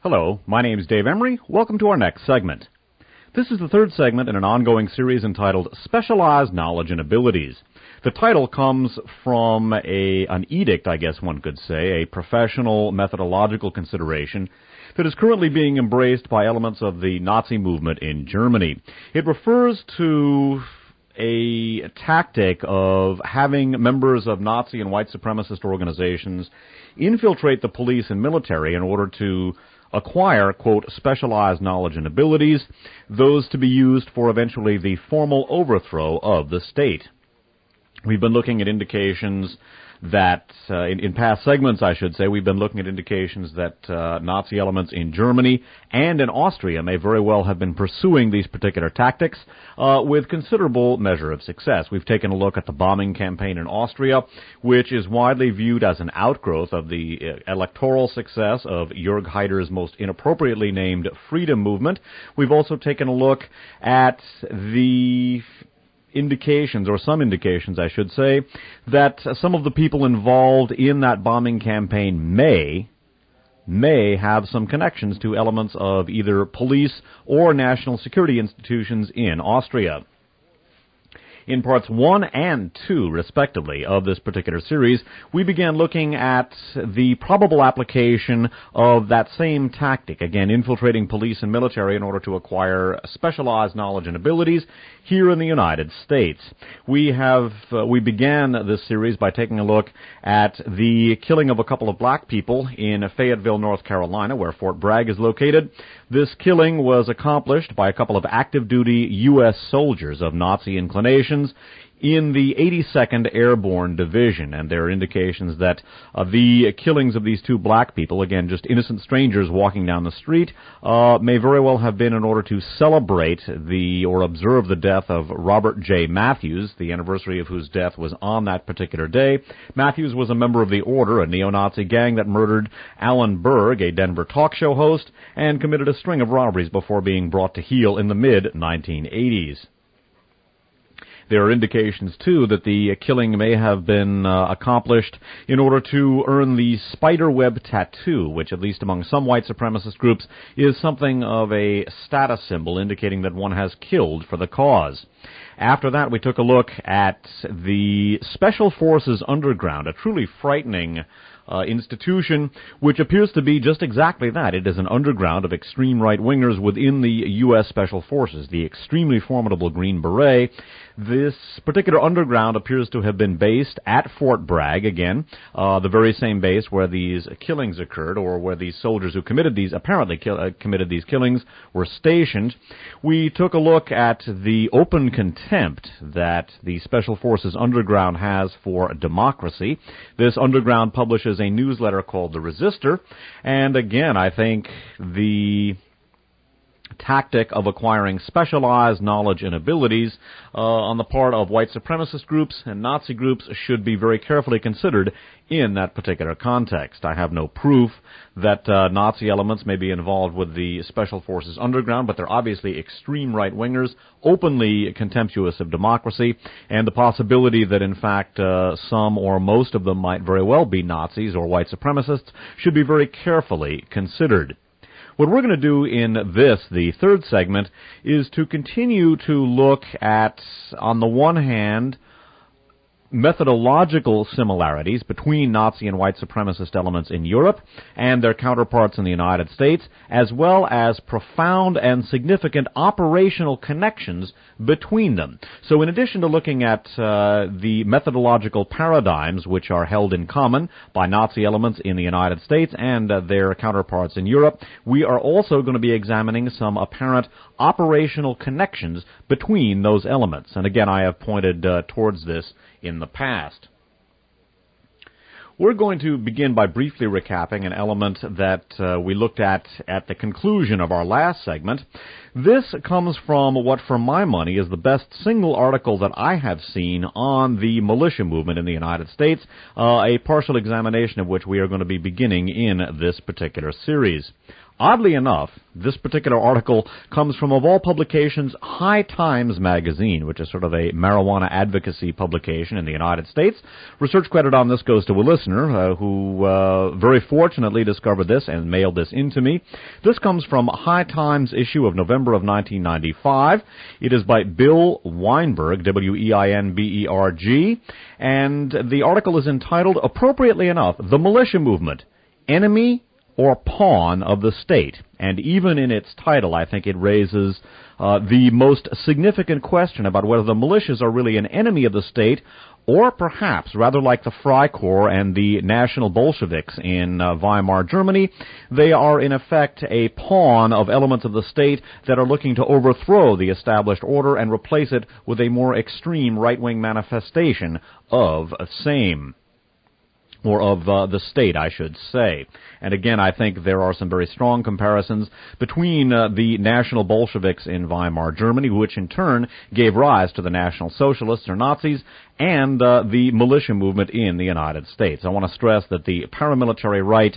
Hello, my name is Dave Emery. Welcome to our next segment. This is the third segment in an ongoing series entitled Specialized Knowledge and Abilities. The title comes from an edict, I guess one could say, a professional methodological consideration that is currently being embraced by elements of the Nazi movement in Germany. It refers to a tactic of having members of Nazi and white supremacist organizations infiltrate the police and military in order to acquire, quote, specialized knowledge and abilities, those to be used for eventually the formal overthrow of the state. We've been looking at indications that, in past segments, I should say, we've been looking at indications that Nazi elements in Germany and in Austria may very well have been pursuing these particular tactics with considerable measure of success. We've taken a look at the bombing campaign in Austria, which is widely viewed as an outgrowth of the electoral success of Jörg Haider's most inappropriately named freedom movement. We've also taken a look at the indications, or some indications, I should say, that some of the people involved in that bombing campaign may have some connections to elements of either police or national security institutions in Austria. In parts 1 and 2, respectively, of this particular series, we began looking at the probable application of that same tactic, again, infiltrating police and military in order to acquire specialized knowledge and abilities here in the United States. We began this series by taking a look at the killing of a couple of black people in Fayetteville, North Carolina, where Fort Bragg is located. This killing was accomplished by a couple of active-duty U.S. soldiers of Nazi inclinations in the 82nd Airborne Division, and there are indications that the killings of these two black people, again, just innocent strangers walking down the street, may very well have been in order to celebrate or observe the death of Robert J. Matthews, the anniversary of whose death was on that particular day. Matthews was a member of the Order, a neo-Nazi gang that murdered Alan Berg, a Denver talk show host, and committed a string of robberies before being brought to heel in the mid-1980s. There are indications, too, that the killing may have been accomplished in order to earn the spiderweb tattoo, which, at least among some white supremacist groups, is something of a status symbol indicating that one has killed for the cause. After that, we took a look at the Special Forces Underground, a truly frightening institution, which appears to be just exactly that. It is an underground of extreme right-wingers within the U.S. Special Forces, the extremely formidable Green Beret. This particular underground appears to have been based at Fort Bragg, again, the very same base where these killings occurred, or where these soldiers who committed these, apparently committed these killings, were stationed. We took a look at the open contempt that the Special Forces Underground has for democracy. This underground publishes a newsletter called The Resistor, and again, I think the tactic of acquiring specialized knowledge and abilities on the part of white supremacist groups and Nazi groups should be very carefully considered in that particular context. I have no proof that Nazi elements may be involved with the Special Forces Underground, but they're obviously extreme right-wingers, openly contemptuous of democracy, and the possibility that, in fact, some or most of them might very well be Nazis or white supremacists should be very carefully considered. What we're going to do in this, the third segment, is to continue to look at, on the one hand, methodological similarities between Nazi and white supremacist elements in Europe and their counterparts in the United States, as well as profound and significant operational connections between them. So in addition to looking at the methodological paradigms which are held in common by Nazi elements in the United States and their counterparts in Europe, we are also going to be examining some apparent operational connections between those elements. And again, I have pointed towards this in the past. We're going to begin by briefly recapping an element that we looked at the conclusion of our last segment. This comes from what, for my money, is the best single article that I have seen on the militia movement in the United States, a partial examination of which we are going to be beginning in this particular series. Oddly enough, this particular article comes from, of all publications, High Times magazine, which is sort of a marijuana advocacy publication in the United States. Research credit on this goes to a listener who very fortunately discovered this and mailed this in to me. This comes from High Times issue of November of 1995. It is by Bill Weinberg, W-E-I-N-B-E-R-G, and the article is entitled, appropriately enough, The Militia Movement, Enemy or Pawn of the State. And even in its title, I think it raises the most significant question about whether the militias are really an enemy of the state, or perhaps, rather like the Freikorps and the National Bolsheviks in Weimar Germany, they are in effect a pawn of elements of the state that are looking to overthrow the established order and replace it with a more extreme right-wing manifestation of same. Or of the state, I should say. And again, I think there are some very strong comparisons between the National Bolsheviks in Weimar Germany, which in turn gave rise to the National Socialists or Nazis, and the militia movement in the United States. I want to stress that the paramilitary right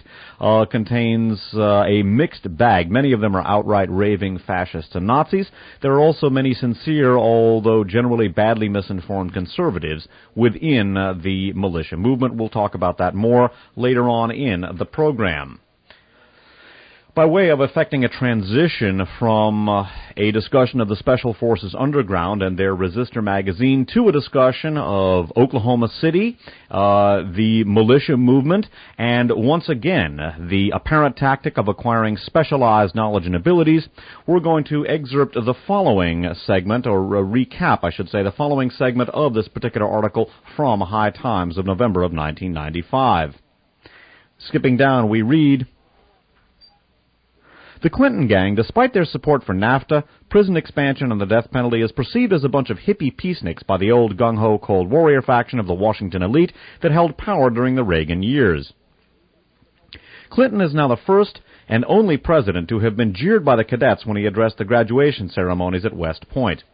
contains a mixed bag. Many of them are outright raving fascists and Nazis. There are also many sincere, although generally badly misinformed conservatives within the militia movement. We'll talk about that more later on in the program. By way of effecting a transition from a discussion of the Special Forces Underground and their Resistor magazine to a discussion of Oklahoma City, the militia movement, and once again, the apparent tactic of acquiring specialized knowledge and abilities, we're going to excerpt the following segment, or recap, I should say, the following segment of this particular article from High Times of November of 1995. Skipping down, we read, the Clinton gang, despite their support for NAFTA, prison expansion, and the death penalty, is perceived as a bunch of hippie peaceniks by the old gung-ho Cold Warrior faction of the Washington elite that held power during the Reagan years. Clinton is now the first and only president to have been jeered by the cadets when he addressed the graduation ceremonies at West Point.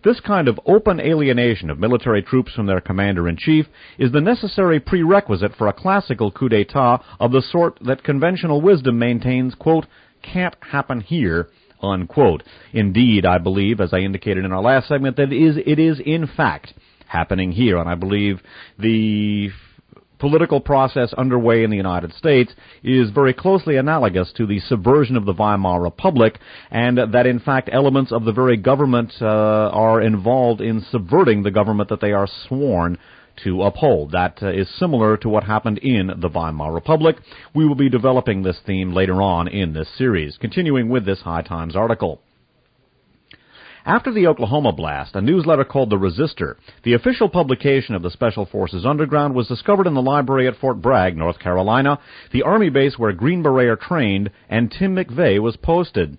This kind of open alienation of military troops from their commander-in-chief is the necessary prerequisite for a classical coup d'etat of the sort that conventional wisdom maintains, quote, can't happen here, unquote. Indeed, I believe, as I indicated in our last segment, that it is in fact happening here, and I believe the political process underway in the United States is very closely analogous to the subversion of the Weimar Republic, and that in fact elements of the very government are involved in subverting the government that they are sworn to uphold. That is similar to what happened in the Weimar Republic. We will be developing this theme later on in this series. Continuing with this High Times article. After the Oklahoma blast, a newsletter called The Resistor, the official publication of the Special Forces Underground, was discovered in the library at Fort Bragg, North Carolina, the Army base where Green Beret are trained, and Tim McVeigh was posted.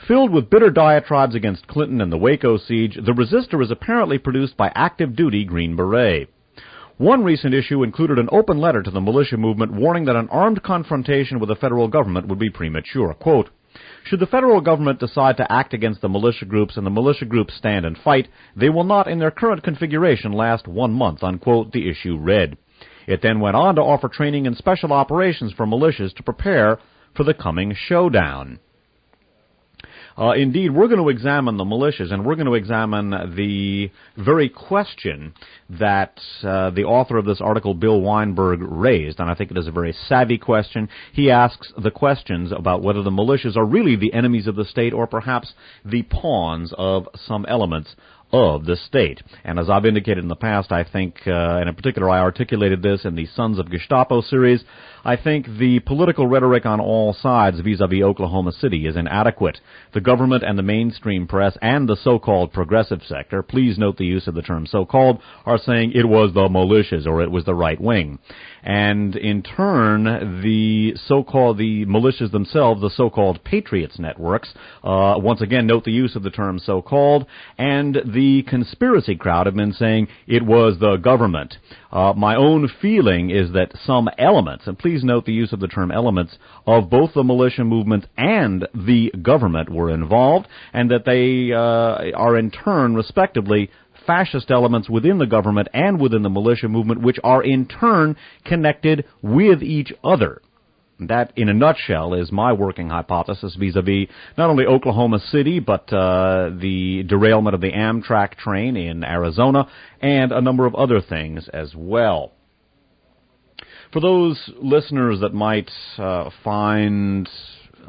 Filled with bitter diatribes against Clinton and the Waco siege, The Resistor is apparently produced by active-duty Green Beret. One recent issue included an open letter to the militia movement warning that an armed confrontation with the federal government would be premature. Quote, should the federal government decide to act against the militia groups and the militia groups stand and fight, they will not in their current configuration last 1 month, unquote, the issue read. It then went on to offer training in special operations for militias to prepare for the coming showdown. Indeed, we're going to examine the militias, and we're going to examine the very question that the author of this article, Bill Weinberg, raised, and I think it is a very savvy question. He asks the questions about whether the militias are really the enemies of the state or perhaps the pawns of some elements of the state. And as I've indicated in the past, I think, and in particular I articulated this in the Sons of Gestapo series, I think the political rhetoric on all sides vis-a-vis Oklahoma City is inadequate. The government and the mainstream press and the so-called progressive sector, please note the use of the term so-called, are saying it was the militias or it was the right wing. And in turn, the militias themselves, the so-called patriots networks, once again note the use of the term so-called, and the conspiracy crowd have been saying it was the government. My own feeling is that some elements, and please note the use of the term elements, of both the militia movement and the government were involved, and that they are in turn, respectively, fascist elements within the government and within the militia movement, which are in turn connected with each other. That, in a nutshell, is my working hypothesis vis-a-vis not only Oklahoma City, but the derailment of the Amtrak train in Arizona, and a number of other things as well. For those listeners that might find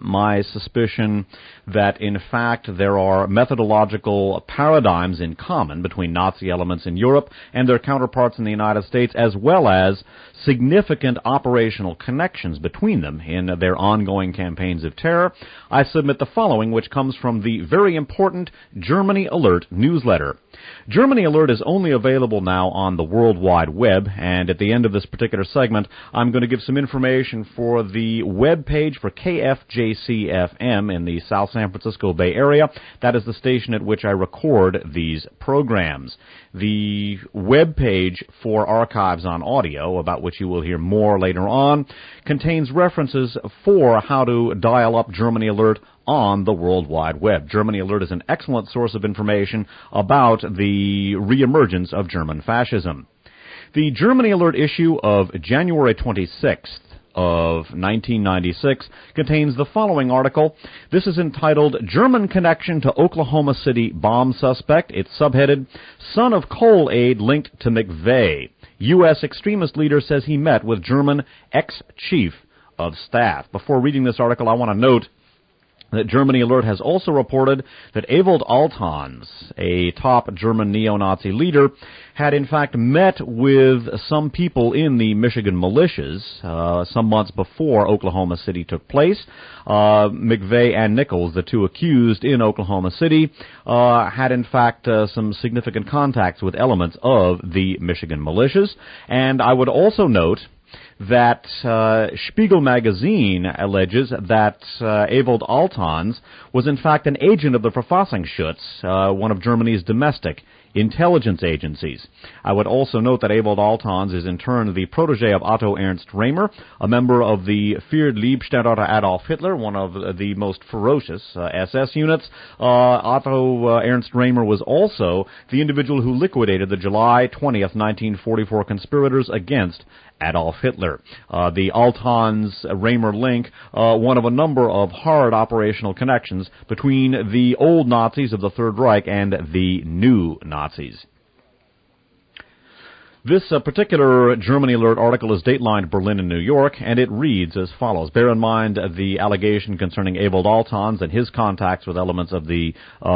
my suspicion that, in fact, there are methodological paradigms in common between Nazi elements in Europe and their counterparts in the United States, as well as significant operational connections between them in their ongoing campaigns of terror, I submit the following, which comes from the very important Germany Alert newsletter. Germany Alert is only available now on the World Wide Web, and at the end of this particular segment, I'm going to give some information for the web page for KFJC-FM in the South San Francisco Bay Area. That is the station at which I record these programs. The web page for archives on audio, about which you will hear more later on, contains references for how to dial up Germany Alert on the World Wide Web. Germany Alert is an excellent source of information about the reemergence of German fascism. The Germany Alert issue of January 26th of 1996 contains the following article. This is entitled German Connection to Oklahoma City Bomb Suspect. It's subheaded, Son of Coal Aide Linked to McVeigh. U.S. extremist leader says he met with German ex-chief of staff. Before reading this article, I want to note that Germany Alert has also reported that Ewald Altons, a top German neo-Nazi leader, had in fact met with some people in the Michigan militias some months before Oklahoma City took place. McVeigh and Nichols, the two accused in Oklahoma City, had in fact some significant contacts with elements of the Michigan militias. And I would also note that Spiegel magazine alleges that Ewald Altons was in fact an agent of the Verfassungsschutz, one of Germany's domestic intelligence agencies. I would also note that Ewald Altons is in turn the protege of Otto Ernst Römer, a member of the feared Leibstandarte Adolf Hitler, one of the most ferocious SS units. Otto Ernst Römer was also the individual who liquidated the July 20th, 1944 conspirators against Adolf Hitler. The Altons-Römer link, one of a number of hard operational connections between the old Nazis of the Third Reich and the new Nazis. This particular Germany Alert article is datelined Berlin and New York, and it reads as follows. Bear in mind the allegation concerning Ewald Altons and his contacts with elements of the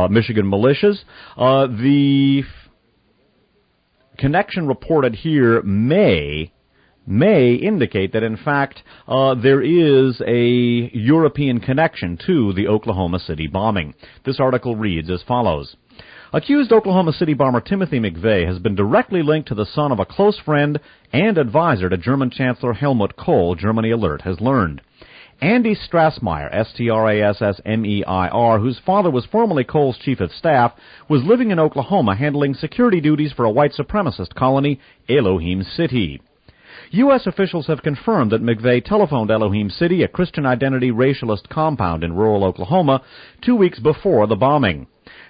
Michigan militias. The connection reported here may indicate that, in fact, there is a European connection to the Oklahoma City bombing. This article reads as follows. Accused Oklahoma City bomber Timothy McVeigh has been directly linked to the son of a close friend and advisor to German Chancellor Helmut Kohl, Germany Alert has learned. Andy Strassmeyer, S-T-R-A-S-S-M-E-I-R, whose father was formerly Kohl's chief of staff, was living in Oklahoma handling security duties for a white supremacist colony, Elohim City. U.S. officials have confirmed that McVeigh telephoned Elohim City, a Christian identity racialist compound in rural Oklahoma, 2 weeks before the bombing.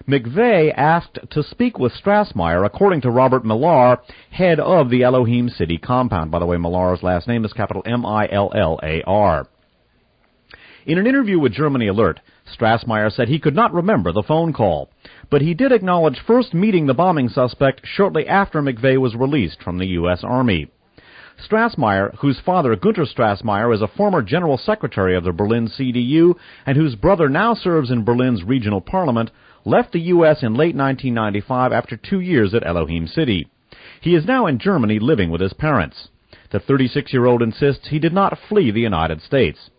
McVeigh asked to speak with Strassmeyer, according to Robert Millar, head of the Elohim City compound. By the way, Millar's last name is capital M-I-L-L-A-R. In an interview with Germany Alert, Strassmeyer said he could not remember the phone call, but he did acknowledge first meeting the bombing suspect shortly after McVeigh was released from the U.S. Army. Strassmeyer, whose father, Gunter Strassmeyer, is a former general secretary of the Berlin CDU and whose brother now serves in Berlin's regional parliament, left the U.S. in late 1995 after 2 years at Elohim City. He is now in Germany living with his parents. The 36-year-old insists he did not flee the United States.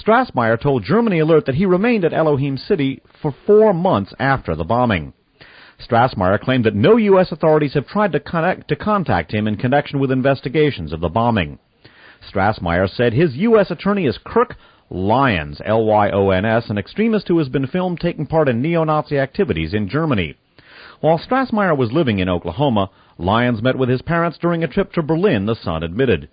Strassmeyer told Germany Alert that he remained at Elohim City for 4 months after the bombing. Strassmeyer claimed that no U.S. authorities have tried to contact him in connection with investigations of the bombing. Strassmeyer said his U.S. attorney is Kirk Lyons, L-Y-O-N-S, an extremist who has been filmed taking part in neo-Nazi activities in Germany. While Strassmeyer was living in Oklahoma, Lyons met with his parents during a trip to Berlin, the Sun admitted.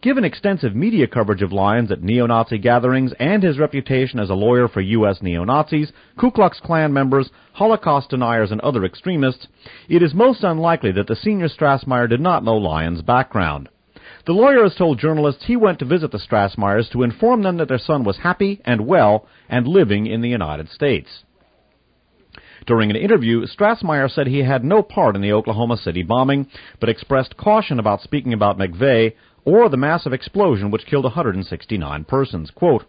Given extensive media coverage of Lyons at neo-Nazi gatherings and his reputation as a lawyer for U.S. neo-Nazis, Ku Klux Klan members, Holocaust deniers, and other extremists, it is most unlikely that the senior Strassmeyer did not know Lyons' background. The lawyer has told journalists he went to visit the Strassmeyers to inform them that their son was happy and well and living in the United States. During an interview, Strassmeyer said he had no part in the Oklahoma City bombing, but expressed caution about speaking about McVeigh or the massive explosion which killed 169 persons. Quote,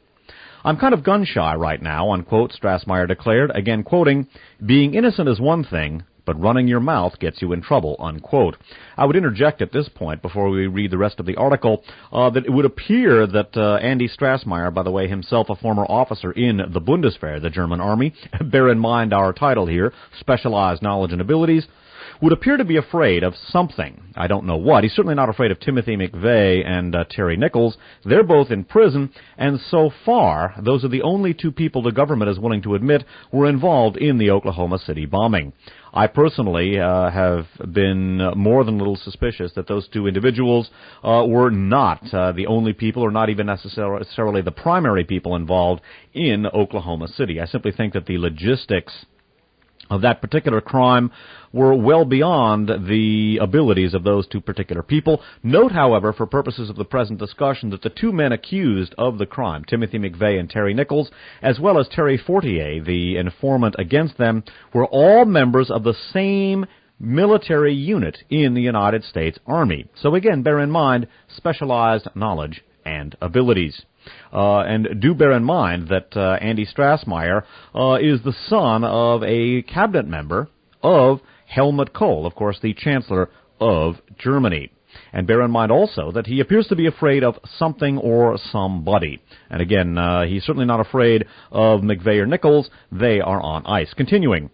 "I'm kind of gun-shy right now," unquote, Strassmeyer declared, again quoting, "Being innocent is one thing, but running your mouth gets you in trouble," unquote. I would interject at this point, before we read the rest of the article, that it would appear that Andy Strassmeyer, by the way, himself a former officer in the Bundeswehr, the German army, bear in mind our title here, Specialized Knowledge and Abilities, would appear to be afraid of something. I don't know what. He's certainly not afraid of Timothy McVeigh and Terry Nichols. They're both in prison, and so far, those are the only two people the government is willing to admit were involved in the Oklahoma City bombing. I personally have been more than a little suspicious that those two individuals were not the only people, or not even necessarily the primary people involved in Oklahoma City. I simply think that the logistics of that particular crime were well beyond the abilities of those two particular people. Note, however, for purposes of the present discussion, that the two men accused of the crime, Timothy McVeigh and Terry Nichols, as well as Terry Fortier, the informant against them, were all members of the same military unit in the United States Army. So again, bear in mind, specialized knowledge and abilities. And do bear in mind that Andy Strassmeyer is the son of a cabinet member of Helmut Kohl, of course, the Chancellor of Germany. And bear in mind also that he appears to be afraid of something or somebody. And again, he's certainly not afraid of McVeigh or Nichols. They are on ice. Continuing.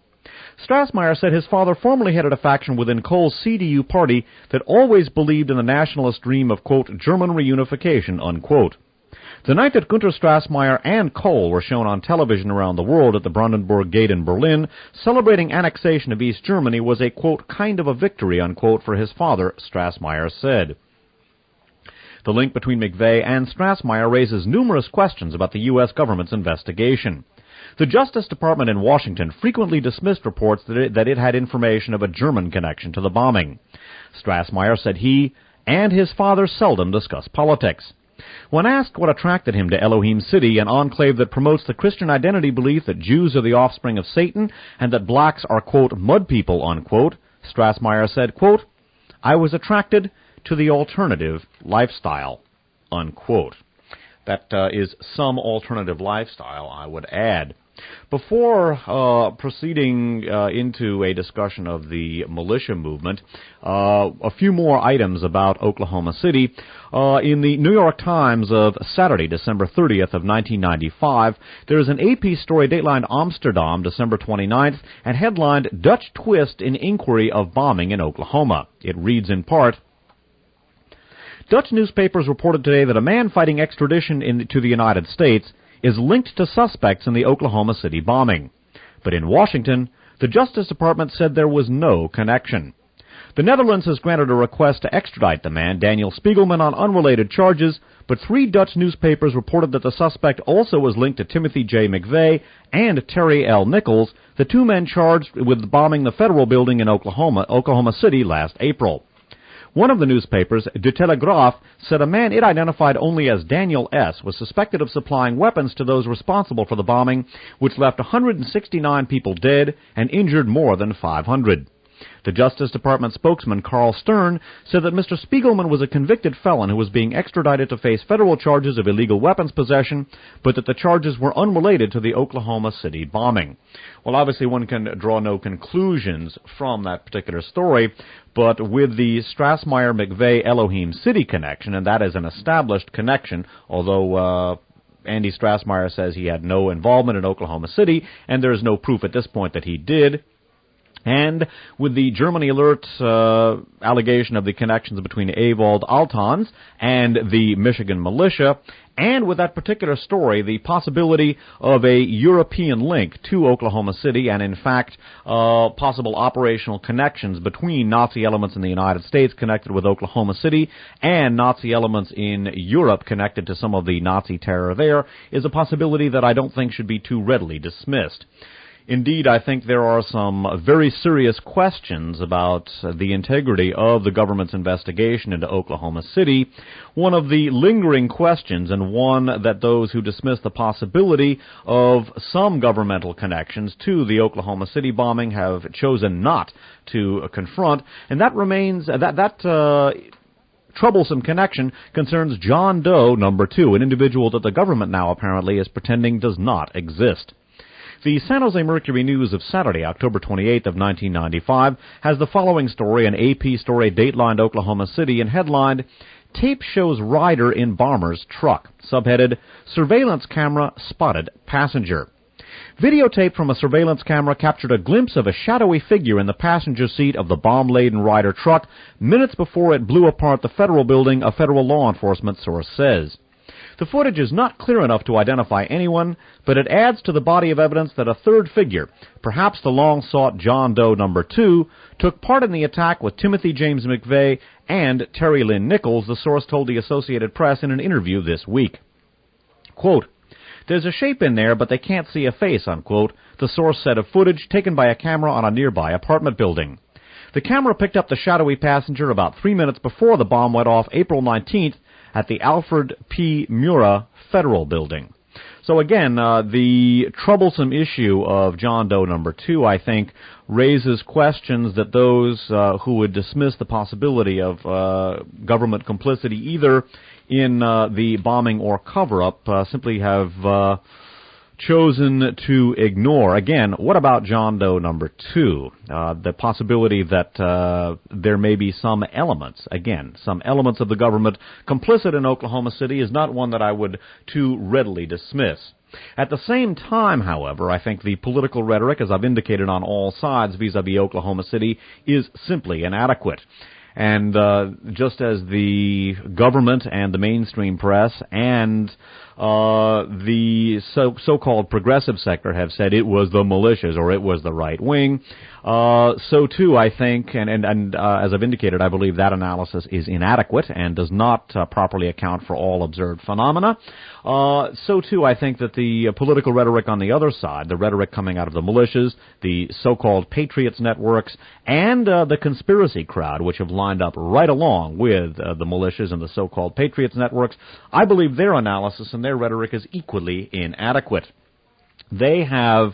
Strassmeyer said his father formerly headed a faction within Kohl's CDU party that always believed in the nationalist dream of, quote, German reunification, unquote. The night that Gunter Strassmeyer and Kohl were shown on television around the world at the Brandenburg Gate in Berlin, celebrating annexation of East Germany was a, quote, kind of a victory, unquote, for his father, Strassmeyer said. The link between McVeigh and Strassmeyer raises numerous questions about the U.S. government's investigation. The Justice Department in Washington frequently dismissed reports that it had information of a German connection to the bombing. Strassmeyer said he and his father seldom discuss politics. When asked what attracted him to Elohim City, an enclave that promotes the Christian identity belief that Jews are the offspring of Satan and that blacks are, quote, mud people, unquote, Strassmeyer said, quote, I was attracted to the alternative lifestyle, unquote. That is some alternative lifestyle, I would add. Before proceeding into a discussion of the militia movement, a few more items about Oklahoma City. In the New York Times of Saturday, December 30th of 1995, there is an AP story datelined Amsterdam, December 29th, and headlined Dutch Twist in Inquiry of Bombing in Oklahoma. It reads in part, Dutch newspapers reported today that a man fighting extradition to the United States is linked to suspects in the Oklahoma City bombing. But in Washington, the Justice Department said there was no connection. The Netherlands has granted a request to extradite the man, Daniel Spiegelman, on unrelated charges, but 3 Dutch newspapers reported that the suspect also was linked to Timothy J. McVeigh and Terry L. Nichols, the 2 men charged with bombing the federal building in Oklahoma City last April. One of the newspapers, De Telegraaf, said a man it identified only as Daniel S. was suspected of supplying weapons to those responsible for the bombing, which left 169 people dead and injured more than 500. The Justice Department spokesman, Carl Stern, said that Mr. Spiegelman was a convicted felon who was being extradited to face federal charges of illegal weapons possession, but that the charges were unrelated to the Oklahoma City bombing. Well, obviously one can draw no conclusions from that particular story, but with the Strassmeyer-McVeigh Elohim City connection, and that is an established connection, although Andy Strassmeyer says he had no involvement in Oklahoma City, and there is no proof at this point that he did. And with the Germany Alert allegation of the connections between Ewald Altans and the Michigan militia, and with that particular story, the possibility of a European link to Oklahoma City, and in fact, possible operational connections between Nazi elements in the United States connected with Oklahoma City and Nazi elements in Europe connected to some of the Nazi terror there, is a possibility that I don't think should be too readily dismissed. Indeed, I think there are some very serious questions about the integrity of the government's investigation into Oklahoma City. One of the lingering questions, and one that those who dismiss the possibility of some governmental connections to the Oklahoma City bombing have chosen not to confront, and that remains troublesome connection concerns John Doe number 2, an individual that the government now apparently is pretending does not exist. The San Jose Mercury News of Saturday, October 28th of 1995, has the following story, an AP story datelined Oklahoma City and headlined, "Tape Shows Rider in Bomber's Truck," subheaded, "Surveillance Camera Spotted Passenger." Videotape from a surveillance camera captured a glimpse of a shadowy figure in the passenger seat of the bomb-laden Ryder truck minutes before it blew apart the federal building, a federal law enforcement source says. The footage is not clear enough to identify anyone, but it adds to the body of evidence that a third figure, perhaps the long-sought John Doe number 2, took part in the attack with Timothy James McVeigh and Terry Lynn Nichols, the source told the Associated Press in an interview this week. Quote, "There's a shape in there, but they can't see a face," unquote, the source said of footage taken by a camera on a nearby apartment building. The camera picked up the shadowy passenger about 3 minutes before the bomb went off April 19th at the Alfred P. Murrah Federal Building. So again, the troublesome issue of John Doe number 2, I think, raises questions that those who would dismiss the possibility of government complicity either in the bombing or cover-up simply have chosen to ignore. Again, what about John Doe number 2? The possibility that there may be some elements of the government complicit in Oklahoma City is not one that I would too readily dismiss. At the same time, however, I think the political rhetoric, as I've indicated on all sides vis-a-vis Oklahoma City, is simply inadequate. And just as the government and the mainstream press and the so-called progressive sector have said it was the militias or it was the right wing, so too I think, and as I've indicated, I believe that analysis is inadequate and does not properly account for all observed phenomena. So too I think that the political rhetoric on the other side, the rhetoric coming out of the militias, the so-called patriots networks, and the conspiracy crowd, which have lined up right along with the militias and the so-called patriots networks, I believe their analysis and their rhetoric is equally inadequate. They have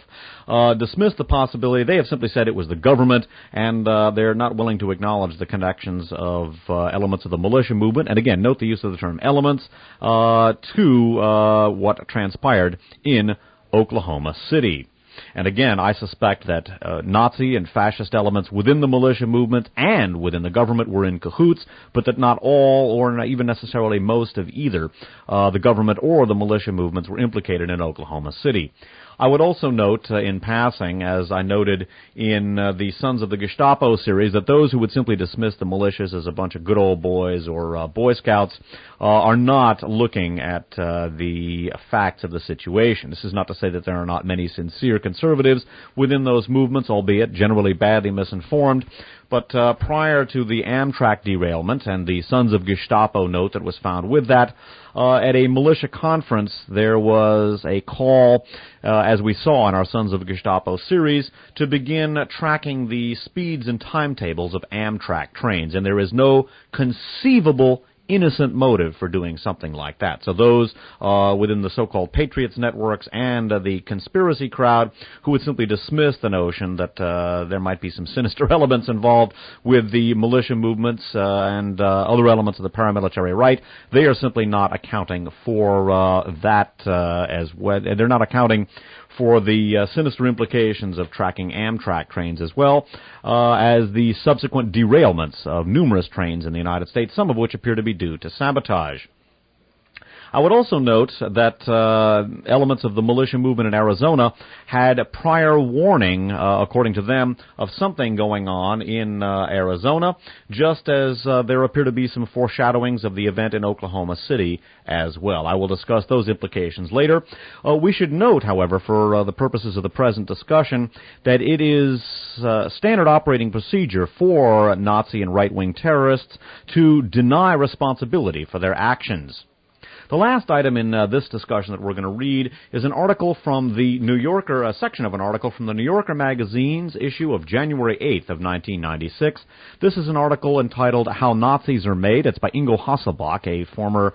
dismissed the possibility. They have simply said it was the government, and they're not willing to acknowledge the connections of elements of the militia movement. And again, note the use of the term elements to what transpired in Oklahoma City. And again, I suspect that Nazi and fascist elements within the militia movement and within the government were in cahoots, but that not all, or not even necessarily most of either the government or the militia movements were implicated in Oklahoma City. I would also note in passing, as I noted in the Sons of the Gestapo series, that those who would simply dismiss the militias as a bunch of good old boys or Boy Scouts are not looking at the facts of the situation. This is not to say that there are not many sincere conservatives within those movements, albeit generally badly misinformed. But prior to the Amtrak derailment and the Sons of Gestapo note that was found with that, at a militia conference there was a call, as we saw in our Sons of Gestapo series, to begin tracking the speeds and timetables of Amtrak trains. And there is no conceivable innocent motive for doing something like that. So those within the so-called patriots networks and the conspiracy crowd who would simply dismiss the notion that there might be some sinister elements involved with the militia movements and other elements of the paramilitary right, they are simply not accounting for that as well. They're not accounting for the sinister implications of tracking Amtrak trains as well as the subsequent derailments of numerous trains in the United States, some of which appear to be due to sabotage. I would also note that elements of the militia movement in Arizona had prior warning, according to them, of something going on in Arizona, just as there appear to be some foreshadowings of the event in Oklahoma City as well. I will discuss those implications later. We should note, however, for the purposes of the present discussion, that it is standard operating procedure for Nazi and right-wing terrorists to deny responsibility for their actions. The last item in this discussion that we're going to read is an article from the New Yorker, a section of an article from the New Yorker magazine's issue of January 8th of 1996. This is an article entitled How Nazis Are Made. It's by Ingo Hasselbach, a former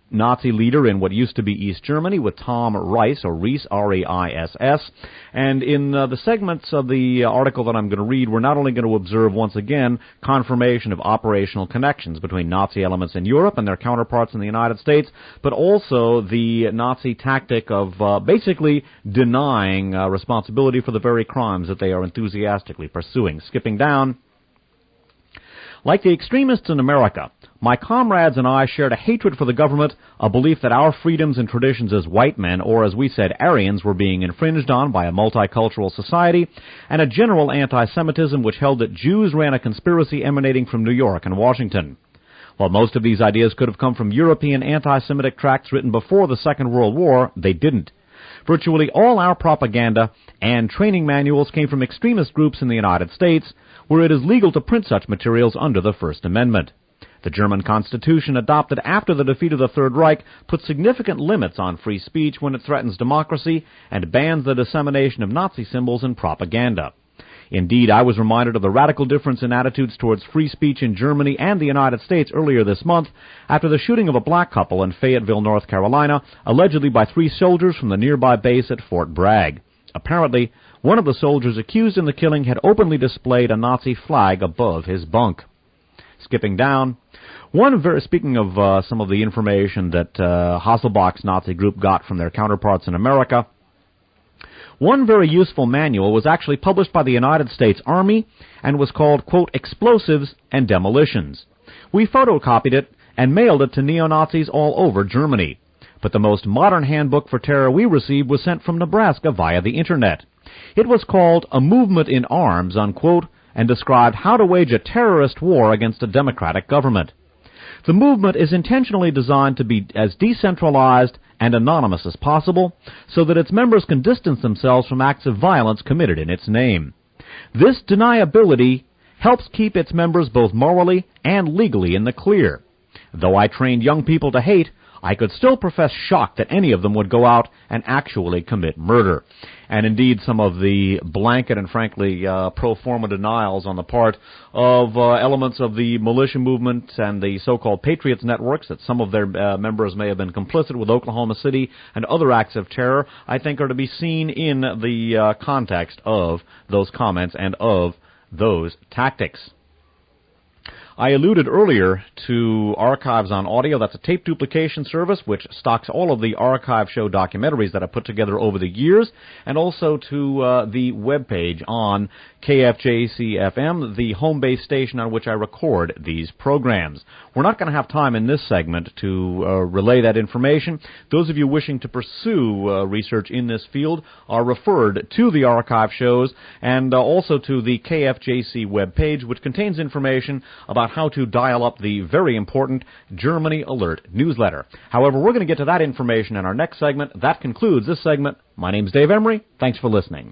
Nazi leader in what used to be East Germany, with Tom Reiss, or Reiss, R-E-I-S-S. And in the segments of the article that I'm going to read, we're not only going to observe, once again, confirmation of operational connections between Nazi elements in Europe and their counterparts in the United States, but also the Nazi tactic of basically denying responsibility for the very crimes that they are enthusiastically pursuing. Skipping down. Like the extremists in America, my comrades and I shared a hatred for the government, a belief that our freedoms and traditions as white men, or as we said, Aryans, were being infringed on by a multicultural society, and a general anti-Semitism which held that Jews ran a conspiracy emanating from New York and Washington. While most of these ideas could have come from European anti-Semitic tracts written before the Second World War, they didn't. Virtually all our propaganda and training manuals came from extremist groups in the United States, where it is legal to print such materials under the First Amendment. The German Constitution, adopted after the defeat of the Third Reich, puts significant limits on free speech when it threatens democracy and bans the dissemination of Nazi symbols and propaganda. Indeed, I was reminded of the radical difference in attitudes towards free speech in Germany and the United States earlier this month after the shooting of a black couple in Fayetteville, North Carolina, allegedly by 3 soldiers from the nearby base at Fort Bragg. Apparently, one of the soldiers accused in the killing had openly displayed a Nazi flag above his bunk. Skipping down. Speaking of some of the information that Hasselbach's Nazi group got from their counterparts in America, one very useful manual was actually published by the United States Army and was called, quote, Explosives and Demolitions. We photocopied it and mailed it to neo-Nazis all over Germany. But the most modern handbook for terror we received was sent from Nebraska via the Internet. It was called A Movement in Arms, unquote, and described how to wage a terrorist war against a democratic government. The movement is intentionally designed to be as decentralized and anonymous as possible, so that its members can distance themselves from acts of violence committed in its name. This deniability helps keep its members both morally and legally in the clear. Though I trained young people to hate, I could still profess shock that any of them would go out and actually commit murder. And indeed, some of the blanket and frankly pro forma denials on the part of elements of the militia movement and the so-called Patriots networks, that some of their members may have been complicit with Oklahoma City and other acts of terror, I think are to be seen in the context of those comments and of those tactics. I alluded earlier to Archives on Audio. That's a tape duplication service which stocks all of the archive show documentaries that I put together over the years, and also to the webpage on KFJC-FM, the home base station on which I record these programs. We're not going to have time in this segment to relay that information. Those of you wishing to pursue research in this field are referred to the archive shows and also to the KFJC webpage, which contains information about how to dial up the very important Germany Alert newsletter. However, we're going to get to that information in our next segment. That concludes this segment. My name's Dave Emery. Thanks for listening.